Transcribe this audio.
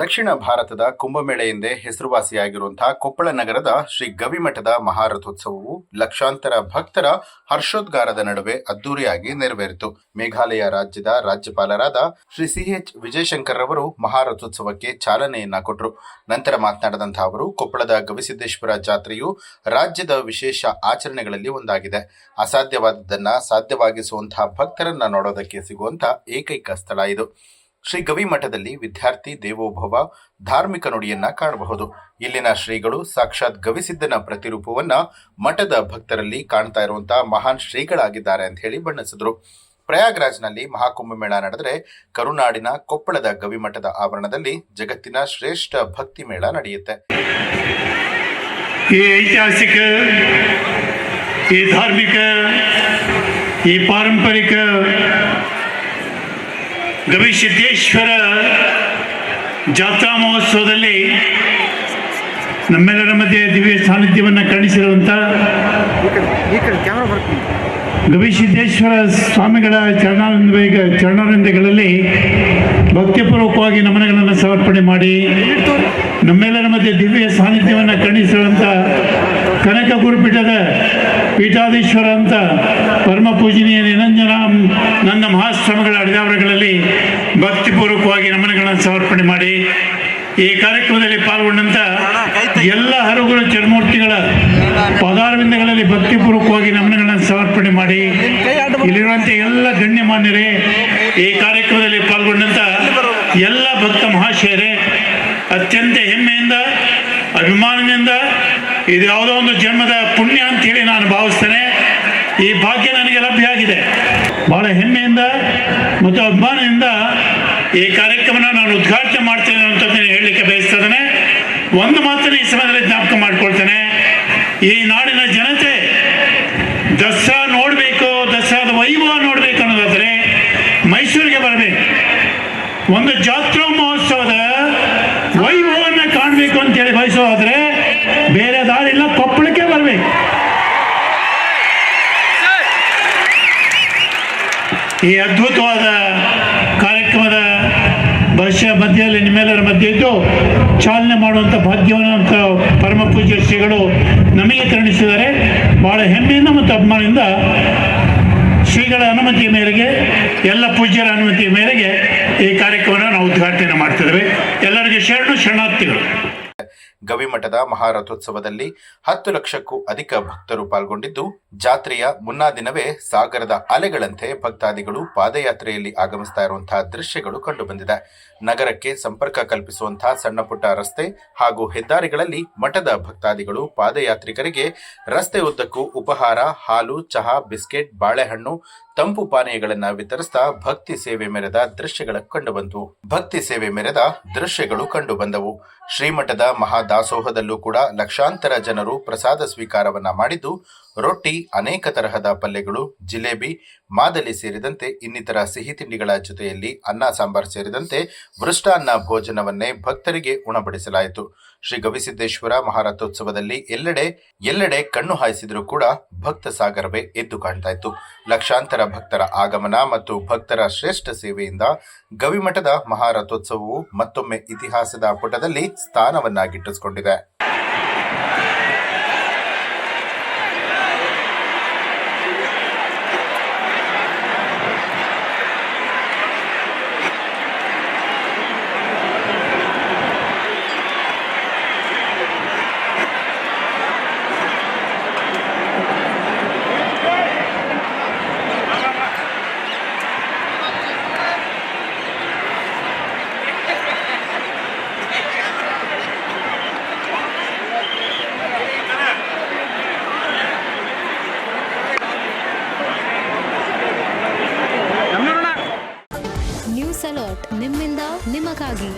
ದಕ್ಷಿಣ ಭಾರತದ ಕುಂಭಮೇಳ ಎಂದೇ ಹೆಸರುವಾಸಿಯಾಗಿರುವಂತಹ ಕೊಪ್ಪಳ ನಗರದ ಶ್ರೀ ಗವಿಮಠದ ಮಹಾರಥೋತ್ಸವವು ಲಕ್ಷಾಂತರ ಭಕ್ತರ ಹರ್ಷೋದ್ಗಾರದ ನಡುವೆ ಅದ್ದೂರಿಯಾಗಿ ನೆರವೇರಿತು. ಮೇಘಾಲಯ ರಾಜ್ಯದ ರಾಜ್ಯಪಾಲರಾದ ಶ್ರೀ CH ವಿಜಯಶಂಕರ್ ಅವರು ಮಹಾರಥೋತ್ಸವಕ್ಕೆ ಚಾಲನೆಯನ್ನ ಕೊಟ್ಟರು. ನಂತರ ಮಾತನಾಡಿದಂತಹ ಅವರು, ಕೊಪ್ಪಳದ ಗವಿಸಿದ್ದೇಶ್ವರ ಜಾತ್ರೆಯು ರಾಜ್ಯದ ವಿಶೇಷ ಆಚರಣೆಗಳಲ್ಲಿ ಒಂದಾಗಿದೆ. ಅಸಾಧ್ಯವಾದದ್ದನ್ನ ಸಾಧ್ಯವಾಗಿಸುವಂತಹ ಭಕ್ತರನ್ನ ನೋಡೋದಕ್ಕೆ ಸಿಗುವಂತಹ ಏಕೈಕ ಸ್ಥಳ ಇದು. ಶ್ರೀ ಗವಿಮಠದಲ್ಲಿ ವಿದ್ಯಾರ್ಥಿ ದೇವೋಭವ ಧಾರ್ಮಿಕ ನುಡಿಯನ್ನ ಕಾಣಬಹುದು. ಇಲ್ಲಿನ ಶ್ರೀಗಳು ಸಾಕ್ಷಾತ್ ಗವಿಸಿದ್ದನ ಪ್ರತಿರೂಪವನ್ನ ಮಠದ ಭಕ್ತರಲ್ಲಿ ಕಾಣ್ತಾ ಇರುವಂತಹ ಮಹಾನ್ ಶ್ರೀಗಳಾಗಿದ್ದಾರೆ ಅಂತ ಹೇಳಿ ಬಣ್ಣಿಸಿದ್ರು. ಪ್ರಯಾಗ್ರಾಜ್ನಲ್ಲಿ ಮಹಾಕುಂಭಮೇಳ ನಡೆದರೆ ಕರುನಾಡಿನ ಕೊಪ್ಪಳದ ಗವಿಮಠದ ಆವರಣದಲ್ಲಿ ಜಗತ್ತಿನ ಶ್ರೇಷ್ಠ ಭಕ್ತಿ ಮೇಳ ನಡೆಯುತ್ತೆ. ಈ ಐತಿಹಾಸಿಕ, ಈ ಧಾರ್ಮಿಕ, ಈ ಪಾರಂಪರಿಕ ಗವಿಸಿದ್ದೇಶ್ವರ ಜಾತ್ರಾ ಮಹೋತ್ಸವದಲ್ಲಿ ನಮ್ಮೆಲ್ಲರ ಮಧ್ಯೆ ದಿವ್ಯ ಸಾನ್ನಿಧ್ಯವನ್ನು ಕಾಣಿಸಿರುವಂಥ ಗವಿಸಿದ್ದೇಶ್ವರ ಸ್ವಾಮಿಗಳ ಚರಣಾರಿಂದಗಳಲ್ಲಿ ಭಕ್ತಿಪೂರ್ವಕವಾಗಿ ನಮನಗಳನ್ನು ಸಮರ್ಪಣೆ ಮಾಡಿ ನಮ್ಮೆಲ್ಲರ ಮಧ್ಯೆ ದಿವ್ಯ ಸಾನ್ನಿಧ್ಯವನ್ನು ಕಾಣಿಸಿರುವಂಥ ಕನಕ ಗುರುಪೀಠದ ಪೀಠಾಧೀಶ್ವರ ಅಂತ ಪರಮ ಪೂಜನೀಯ ನಿರಂಜನ ನನ್ನ ಮಹಾಸ್ವಾಮಿಗಳ ಅಡಿದಾವರಗಳಲ್ಲಿ ಭಕ್ತಿಪೂರ್ವಕವಾಗಿ ನಮನಗಳನ್ನು ಸಮರ್ಪಣೆ ಮಾಡಿ ಈ ಕಾರ್ಯಕ್ರಮದಲ್ಲಿ ಪಾಲ್ಗೊಂಡಂಥ ಎಲ್ಲ ಹರುಗಳು ಚರ್ಮೂರ್ತಿಗಳ ಪದಾರವಿಂದಗಳಲ್ಲಿ ಭಕ್ತಿಪೂರ್ವಕವಾಗಿ ನಮನಗಳನ್ನು ಸಮರ್ಪಣೆ ಮಾಡಿ ಇಲ್ಲಿರುವಂಥ ಎಲ್ಲ ಗಣ್ಯಮಾನ್ಯರೇ, ಈ ಕಾರ್ಯಕ್ರಮದಲ್ಲಿ ಪಾಲ್ಗೊಂಡಂಥ ಎಲ್ಲ ಭಕ್ತ ಮಹಾಶಯರೇ, ಅತ್ಯಂತ ಹೆಮ್ಮೆಯಿಂದ ಅಭಿಮಾನದಿಂದ ಇದು ಯಾವುದೋ ಒಂದು ಜನ್ಮದ ಪುಣ್ಯ ಅಂತೇಳಿ ನಾನು ಭಾವಿಸ್ತೇನೆ. ಈ ಭಾಗ್ಯ ನನಗೆ ಲಭ್ಯ ಆಗಿದೆ. ಬಹಳ ಹೆಮ್ಮೆಯಿಂದ ಮತ್ತು ಅಭಿಮಾನದಿಂದ ಈ ಕಾರ್ಯಕ್ರಮನ ನಾನು ಉದ್ಘಾಟನೆ ಮಾಡ್ತೇನೆ ಅಂತಂದು ಹೇಳಲಿಕ್ಕೆ ಬಯಸ್ತೇನೆ. ಒಂದು ಮಾತನ್ನು ಈ ಸಮಯದಲ್ಲಿ ಜ್ಞಾಪಕ ಮಾಡ್ಕೊಳ್ತೇನೆ. ಈ ನಾಡಿನ ಜನತೆ ದಸರಾ ನೋಡಬೇಕು, ದಸರಾದ ವೈಭವ ನೋಡಬೇಕು ಅನ್ನೋದಾದರೆ ಮೈಸೂರಿಗೆ ಬರಬೇಕು. ಒಂದು ಜಾತ್ರಾ ಮಹೋತ್ಸವದ ವೈಭವವನ್ನು ಕಾಣಬೇಕು ಅಂತೇಳಿ ಬಯಸೋದಾದರೆ ಬೇರೆ ದಾರಿ ಇಲ್ಲ, ಕೊಪ್ಪಳಕ್ಕೆ ಬರಬೇಕು. ಈ ಅದ್ಭುತವಾದ ಕಾರ್ಯಕ್ರಮದ ಮಧ್ಯದಲ್ಲಿ ನಿಮ್ಮೆಲ್ಲರ ಮಧ್ಯೆ ಇದ್ದು ಚಾಲನೆ ಮಾಡುವಂಥ ಭಾಗ್ಯವಂತ ಪರಮ ಪೂಜ್ಯ ಶ್ರೀಗಳು ನಮಗೆ ಕರುಣಿಸಿದ್ದಾರೆ. ಬಹಳ ಹೆಮ್ಮೆಯಿಂದ ಮತ್ತು ಅಭಿಮಾನದಿಂದ ಶ್ರೀಗಳ ಅನುಮತಿಯ ಮೇರೆಗೆ, ಎಲ್ಲ ಪೂಜ್ಯರ ಅನುಮತಿಯ ಮೇರೆಗೆ ಈ ಕಾರ್ಯಕ್ರಮವನ್ನು ನಾವು ಉದ್ಘಾಟನೆ ಮಾಡ್ತಿದ್ದೇವೆ. ಎಲ್ಲರಿಗೆ ಶರಣಾರ್ಥಿಗಳು. ಗವಿಮಠದ ಮಹಾರಥೋತ್ಸವದಲ್ಲಿ 10 ಲಕ್ಷಕ್ಕೂ ಅಧಿಕ ಭಕ್ತರು ಪಾಲ್ಗೊಂಡಿದ್ದು, ಜಾತ್ರೆಯ ಮುನ್ನಾ ದಿನವೇ ಸಾಗರದ ಅಲೆಗಳಂತೆ ಭಕ್ತಾದಿಗಳು ಪಾದಯಾತ್ರೆಯಲ್ಲಿ ಆಗಮಿಸ್ತಾ ಇರುವಂತಹ ದೃಶ್ಯಗಳು ಕಂಡುಬಂದಿದೆ. ನಗರಕ್ಕೆ ಸಂಪರ್ಕ ಕಲ್ಪಿಸುವಂತಹ ಸಣ್ಣ ಪುಟ್ಟ ರಸ್ತೆ ಹಾಗೂ ಹೆದ್ದಾರಿಗಳಲ್ಲಿ ಮಠದ ಭಕ್ತಾದಿಗಳು ಪಾದಯಾತ್ರಿಕರಿಗೆ ರಸ್ತೆ ಉದ್ದಕ್ಕೂ ಉಪಹಾರ, ಹಾಲು, ಚಹಾ, ಬಿಸ್ಕೆಟ್, ಬಾಳೆಹಣ್ಣು, ತಂಪು ಪಾನೀಯಗಳನ್ನು ವಿತರಿಸ್ತಾ ಭಕ್ತಿ ಸೇವೆ ಮೆರೆದ ದೃಶ್ಯಗಳು ಕಂಡುಬಂದವು. ಶ್ರೀಮಠದ ಮಹಾದಾಸೋಹದಲ್ಲೂ ಕೂಡ ಲಕ್ಷಾಂತರ ಜನರು ಪ್ರಸಾದ ಸ್ವೀಕಾರವನ್ನ ಮಾಡಿದ್ದು, ರೊಟ್ಟಿ, ಅನೇಕ ತರಹದ ಪಲ್ಯಗಳು, ಜಿಲೇಬಿ, ಮಾದಲಿ ಸೇರಿದಂತೆ ಇನ್ನಿತರ ಸಿಹಿ ತಿಂಡಿಗಳ ಜೊತೆಯಲ್ಲಿ ಅನ್ನ ಸಾಂಬಾರ್ ಸೇರಿದಂತೆ ಮೃಷ್ಟಾನ್ನ ಭೋಜನವನ್ನೇ ಭಕ್ತರಿಗೆ ಉಣಬಡಿಸಲಾಯಿತು. ಶ್ರೀ ಗವಿಸಿದ್ದೇಶ್ವರ ಮಹಾರಥೋತ್ಸವದಲ್ಲಿ ಎಲ್ಲೆಡೆ ಕಣ್ಣು ಹಾಯಿಸಿದರೂ ಕೂಡ ಭಕ್ತ ಸಾಗರವೇ ಎದ್ದು ಕಾಣ್ತಾ ಇತ್ತು. ಲಕ್ಷಾಂತರ ಭಕ್ತರ ಆಗಮನ ಮತ್ತು ಭಕ್ತರ ಶ್ರೇಷ್ಠ ಸೇವೆಯಿಂದ ಗವಿಮಠದ ಮಹಾರಥೋತ್ಸವವು ಮತ್ತೊಮ್ಮೆ ಇತಿಹಾಸದ ಪುಟದಲ್ಲಿ ಸ್ಥಾನವನ್ನ ಗಿಟ್ಟಿಸಿಕೊಂಡಿದೆ. ನ್ಯೂಸ್ ಅಲರ್ಟ್, ನಿಮ್ಮಿಂದ ನಿಮಗಾಗಿ.